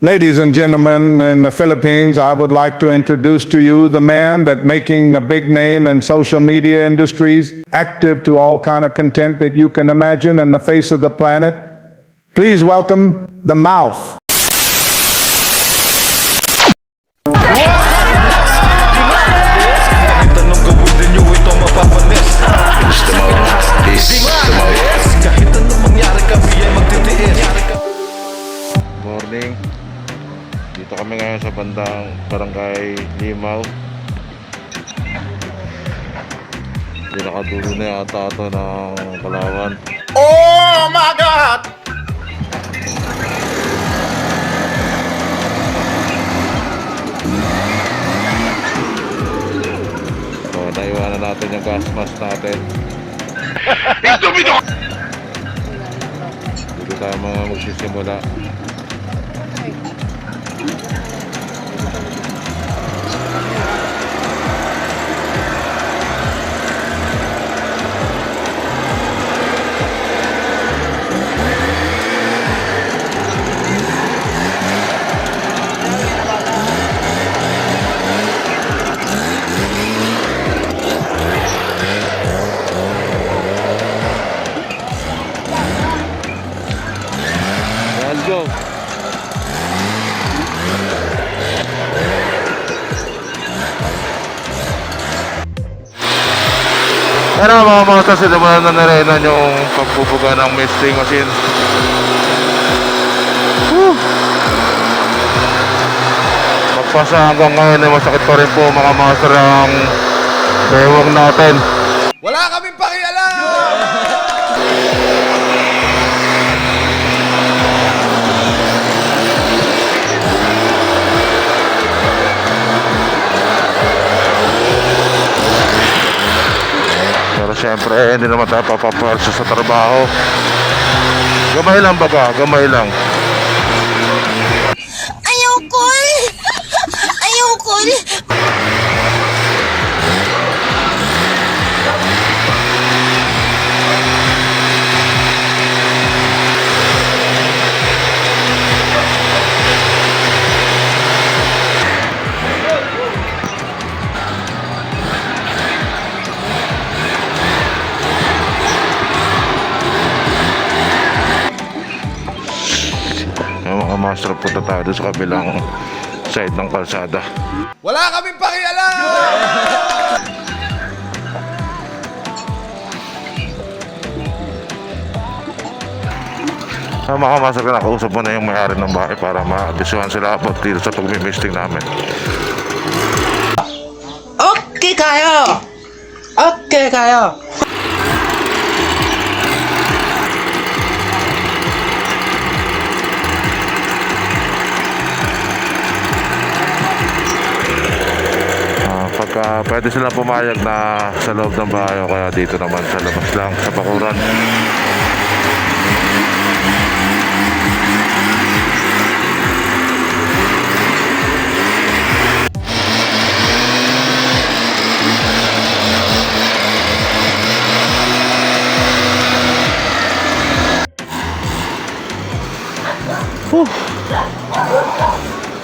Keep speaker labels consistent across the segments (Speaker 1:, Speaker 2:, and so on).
Speaker 1: Ladies and gentlemen, in the Philippines, I would like to introduce to you the man that making a big name in social media industries, active to all kind of content that you can imagine in the face of the planet. Please welcome the Mouth.
Speaker 2: Tanong gawin ninyo ito mapapanis. Kahit anong mangyari kami ay magtitiis.
Speaker 3: Morning. Dito kami ngayon sa bandang Barangay Limaw. Pinakadulo na yata ito ng Palawan.
Speaker 2: Oh my God!
Speaker 3: So, naiwanan natin yung gas mask natin. Dito tayo mga magsisimula. Let's go! Ano mga mga simulan na narenan yung pagbubuga ng misting machine. Magpasa hanggang ngayon ay masakit pa rin po mga master ang bewang natin.
Speaker 2: Wala kaming pakialam!
Speaker 3: Pero syempre hindi naman tayo papaparsa sa trabaho. Gamay lang baga, gamay lang.
Speaker 4: Ayoko! Ayoko!
Speaker 3: Yung mga master, punta tayo doon sa kabilang side ng kalsada.
Speaker 2: Wala kaming pakialam!
Speaker 3: Mga master, nakausap mo na yung may-ari ng bahay para ma-abisuhan sila about dito sa pagmimisting namin.
Speaker 5: Okay kayo! Okay kayo!
Speaker 3: Pagka pwede sila pumayag na sa loob ng bahay o kaya dito naman sa labas lang sa bakuran.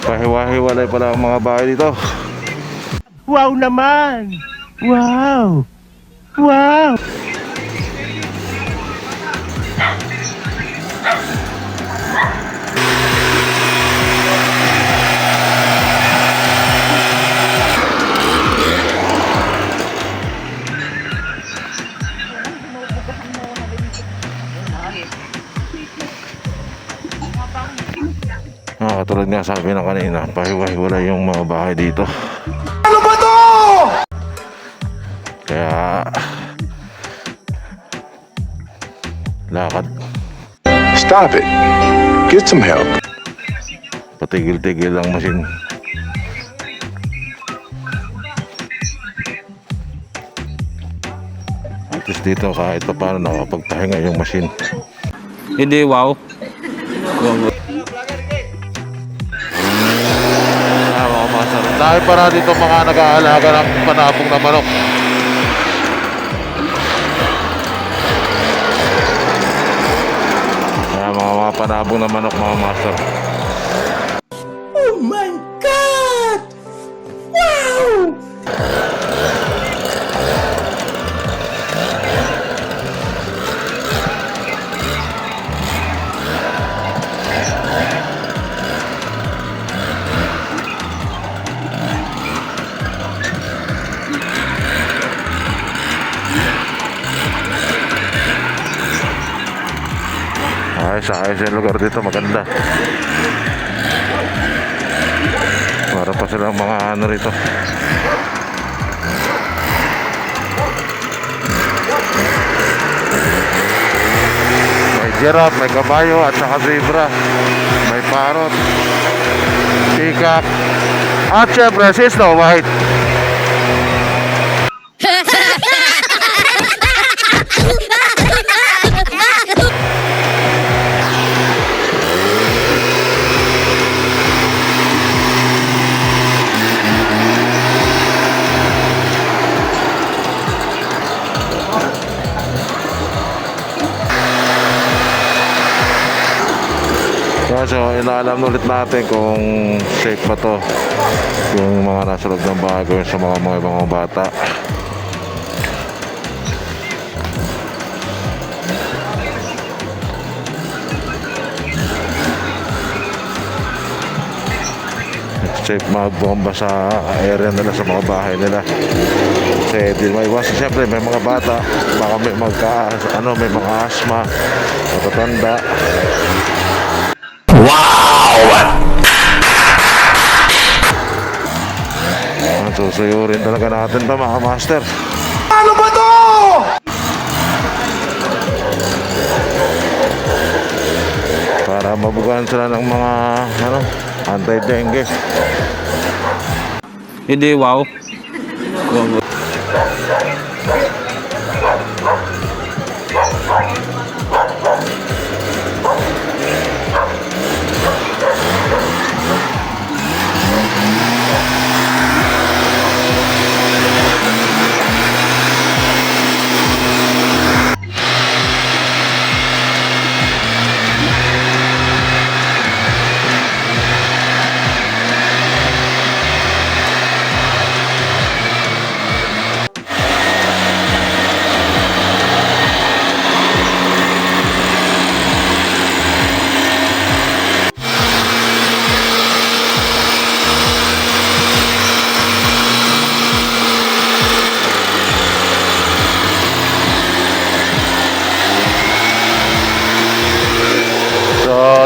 Speaker 3: Pahiwa-hiwalay pala ang mga bahay dito.
Speaker 6: Wow naman! Wow! Wow!
Speaker 3: Katulad nga sabi ng kanina, pahiwa-hiwalay yung mga bahay dito.
Speaker 2: Ano ba to?
Speaker 3: Kaya lakad.
Speaker 1: Stop it. Get some help.
Speaker 3: Patigil-tigil ang machine. At least dito kahit pa paano nakapagpahinga yung machine.
Speaker 6: Hindi, wow.
Speaker 3: Dahil para dito mga nag-aalaga ng panabong na manok. Mga panabong na manok mga master. Sa ayos yung lugar dito, maganda. Para pa silang mga ano rito. May giraffe, may kabayo at saka zebra. May parrot, peacock, at syempre si Snow White. So, inaalam ulit natin kung safe ba to yung mga nasa loob ng bahay gawin sa mga ibang bata. Safe magbomba sa area nila, sa mga bahay nila. Kasi di maiwasan, siyempre may mga bata, baka may may mga asthma, matatanda. Susuyurin talaga natin ba mga master? Ano ba to? Para mabugaan sila ng mga anti-dengue.
Speaker 6: Hindi, wow.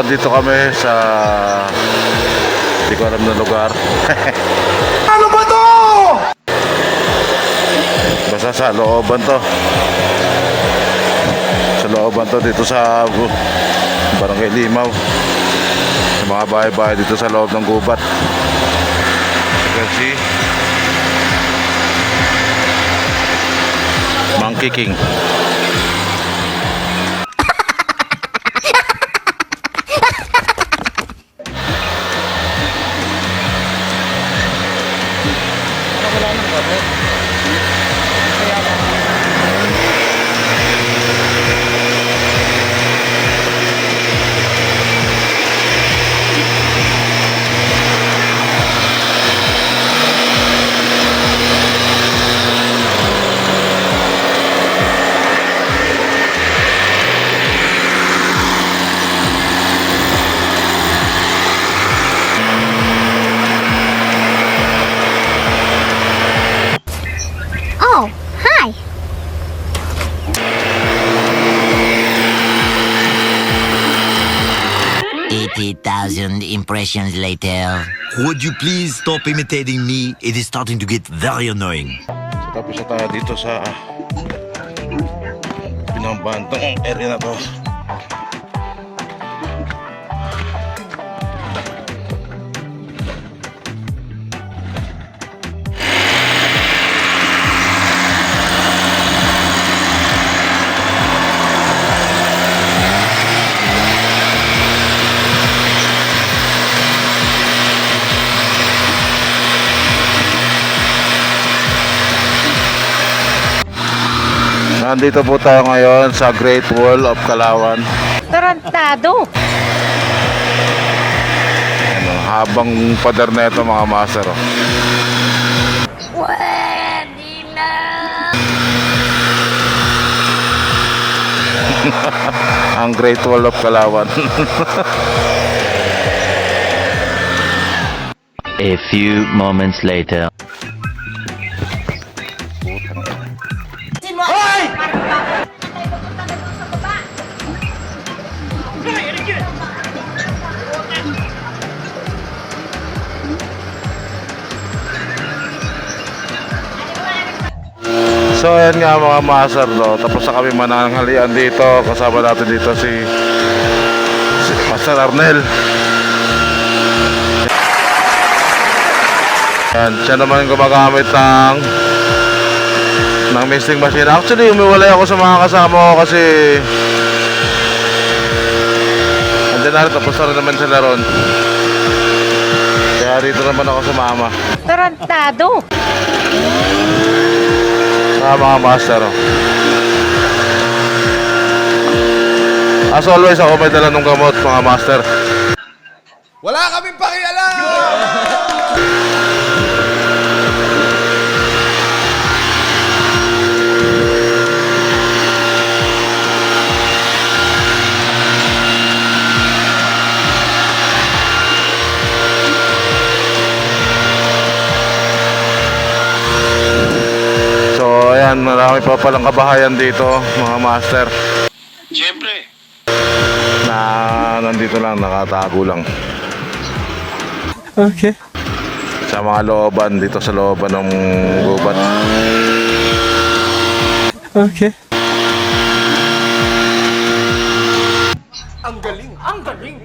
Speaker 3: Dito kami sa hindi ko alam na lugar. Ano ba to? Basta sa looban to. Sa looban to dito sa Barangay Limaw. Sa mga bahay-bahay dito sa loob ng gubat. You can see Monkey King.
Speaker 4: Oh, hi.
Speaker 7: 80,000 impressions later.
Speaker 8: Would you please stop imitating me? It is starting to get very annoying.
Speaker 3: Tapos na tayo dito sa pinambantong area na to. Nandito po tayo ngayon sa Great Wall of Kalawan.
Speaker 4: Tarantado.
Speaker 3: Habang pader na ito mga master.
Speaker 4: Pwede na.
Speaker 3: Ang Great Wall of Kalawan.
Speaker 7: A few moments later.
Speaker 5: Hoy!
Speaker 3: So ayan nga mga master, no? Tapos na kami mananghalian dito. Kasama natin dito si Master Arnel. Yan, siya naman yung gumagamit ng misting machine. Actually, umiwalay ako sa mga kasama ko kasi andyan na rin, tapos na rin naman sila ron. Kaya dito naman ako sumama.
Speaker 4: Tarantado!
Speaker 3: Sa mga master. As always, ako may dala ng gamot, mga master.
Speaker 2: Wala kaming pakialam!
Speaker 3: So, ayan, marami pa palang kabahayan dito, mga master.
Speaker 2: Siyempre.
Speaker 3: Na nandito lang, nakatago lang.
Speaker 6: Okay.
Speaker 3: Sa mga looban, dito sa looban ng gubat.
Speaker 6: Okay.
Speaker 2: Ang galing! Ang galing!